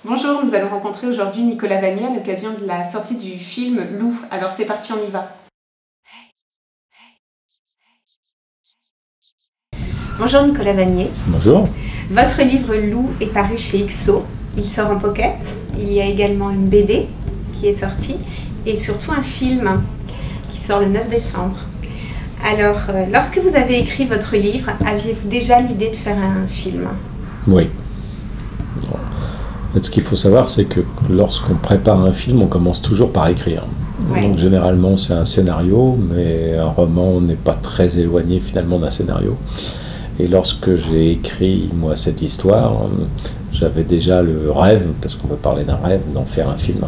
Bonjour, nous allons rencontrer aujourd'hui Nicolas Vanier à l'occasion de la sortie du film Loup. Alors c'est parti, on y va. Bonjour Nicolas Vanier. Bonjour. Votre livre Loup est paru chez XO. Il sort en pocket. Il y a également une BD qui est sortie et surtout un film qui sort le 9 décembre. Alors, lorsque vous avez écrit votre livre, aviez-vous déjà l'idée de faire un film? Oui. En fait, ce qu'il faut savoir, c'est que lorsqu'on prépare un film, on commence toujours par écrire. Oui. Donc généralement, c'est un scénario, mais un roman n'est pas très éloigné finalement d'un scénario. Et lorsque j'ai écrit, moi, cette histoire, j'avais déjà le rêve, parce qu'on peut parler d'un rêve, d'en faire un film.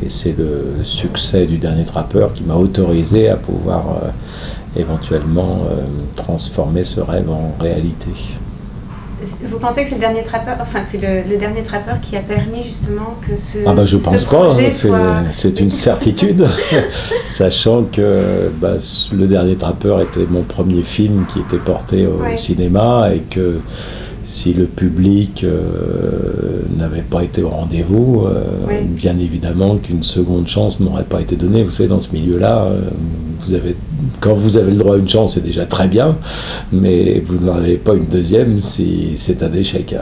Et c'est le succès du Dernier Trappeur qui m'a autorisé à pouvoir éventuellement transformer ce rêve en réalité. Vous pensez que c'est le Dernier Trappeur, enfin c'est le Dernier Trappeur qui a permis justement que ce je pense pas, c'est une certitude, sachant que le Dernier Trappeur était mon premier film qui était porté au cinéma et que si le public n'avait pas été au rendez-vous, bien évidemment qu'une seconde chance ne m'aurait pas été donnée. Vous savez, dans ce milieu-là, quand vous avez le droit à une chance, c'est déjà très bien, mais vous n'en avez pas une deuxième, c'est un échec.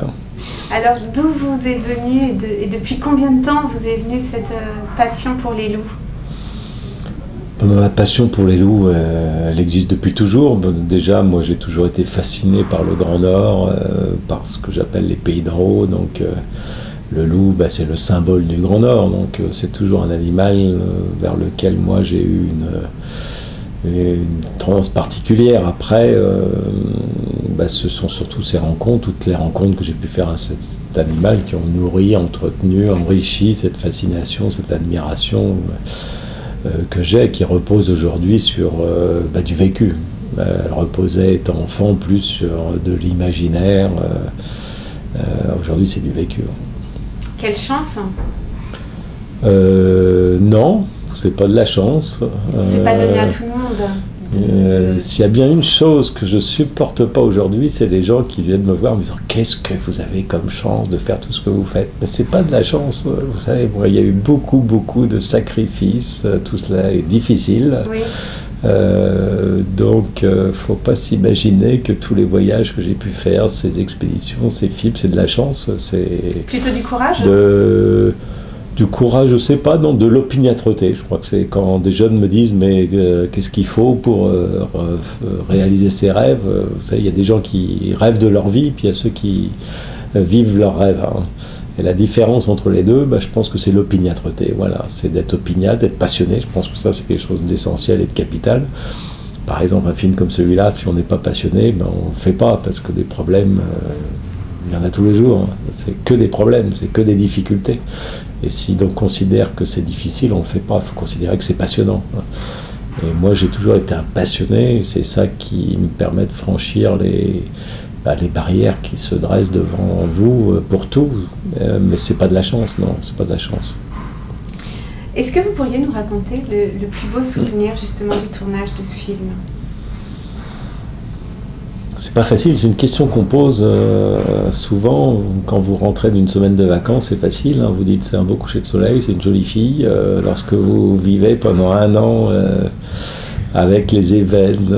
Alors, d'où vous est venue et depuis combien de temps vous est venue cette passion pour les loups? Ma passion pour les loups, elle existe depuis toujours. Déjà, moi, j'ai toujours été fasciné par le Grand Nord, par ce que j'appelle les pays d'en haut. Donc, le loup, c'est le symbole du Grand Nord. Donc, c'est toujours un animal vers lequel moi j'ai eu une tendance particulière. Après, ce sont surtout ces rencontres, toutes les rencontres que j'ai pu faire à cet animal qui ont nourri, entretenu, enrichi cette fascination, cette admiration que j'ai, qui repose aujourd'hui sur du vécu. Elle reposait, étant enfant, plus sur de l'imaginaire. Aujourd'hui, c'est du vécu. Quelle chance! Non, c'est pas de la chance. C'est pas donné à tout le monde. S'il y a bien une chose que je supporte pas aujourd'hui, c'est les gens qui viennent me voir en me disant « Qu'est-ce que vous avez comme chance de faire tout ce que vous faites ?» Mais c'est pas de la chance. Vous savez, il y a eu beaucoup de sacrifices. Tout cela est difficile. Oui. Donc, faut pas s'imaginer que tous les voyages que j'ai pu faire, ces expéditions, ces films, c'est de la chance. C'est plutôt du courage. Du courage, je sais pas, non, de l'opiniâtreté. Je crois que c'est quand des jeunes me disent mais qu'est-ce qu'il faut pour réaliser ses rêves. Vous savez, il y a des gens qui rêvent de leur vie, puis il y a ceux qui vivent leurs rêves. Et la différence entre les deux, je pense que c'est l'opiniâtreté. Voilà, c'est d'être opiniâtre, d'être passionné. Je pense que ça, c'est quelque chose d'essentiel et de capital. Par exemple, un film comme celui-là, si on n'est pas passionné, on ne le fait pas, parce que des problèmes, il y en a tous les jours. C'est que des problèmes, c'est que des difficultés. Et si on considère que c'est difficile, on ne le fait pas. Il faut considérer que c'est passionnant. Et moi, j'ai toujours été un passionné, et c'est ça qui me permet de franchir les barrières qui se dressent devant vous pour tout. Mais c'est pas de la chance, non, c'est pas de la chance. Est-ce que vous pourriez nous raconter le plus beau souvenir justement du tournage de ce film? C'est pas facile, c'est une question qu'on pose souvent quand vous rentrez d'une semaine de vacances. C'est facile, vous dites c'est un beau coucher de soleil, c'est une jolie fille. Lorsque vous vivez pendant un an avec les Évennes,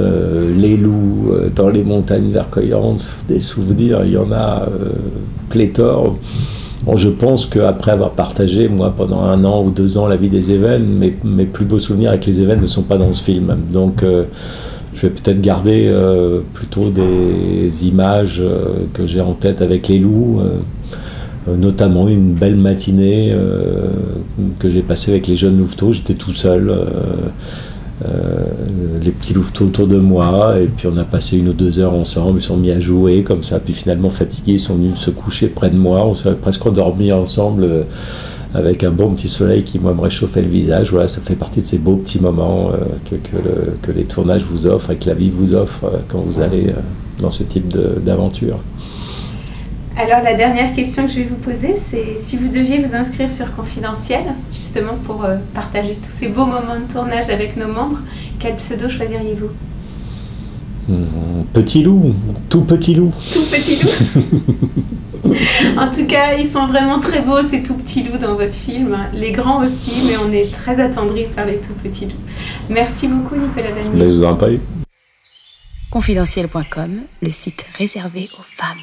les loups, dans les montagnes verdoyantes, des souvenirs, il y en a pléthore. Bon, je pense qu'après avoir partagé, moi, pendant 1 an ou 2 ans, la vie des Évennes, mes plus beaux souvenirs avec les Évennes ne sont pas dans ce film. Donc, je vais peut-être garder plutôt des images que j'ai en tête avec les loups, notamment une belle matinée que j'ai passée avec les jeunes louveteaux. J'étais tout seul, les petits louveteaux autour de moi, et puis on a passé 1 ou 2 heures ensemble. Ils sont mis à jouer comme ça, puis finalement fatigués, ils sont venus se coucher près de moi. On s'est presque endormis ensemble avec un bon petit soleil qui, moi, me réchauffait le visage. Voilà, ça fait partie de ces beaux petits moments que les tournages vous offrent et que la vie vous offre quand vous allez dans ce type d'aventure. Alors, la dernière question que je vais vous poser, c'est si vous deviez vous inscrire sur Confidentiel, justement pour partager tous ces beaux moments de tournage avec nos membres, quel pseudo choisiriez-vous? Petit loup, tout petit loup. Tout petit loup. En tout cas, ils sont vraiment très beaux, ces tout petits loups dans votre film. Les grands aussi, mais on est très attendris par les tout petits loups. Merci beaucoup, Nicolas Vanier. Mais je vous en prie. Confidentiel.com, le site réservé aux femmes.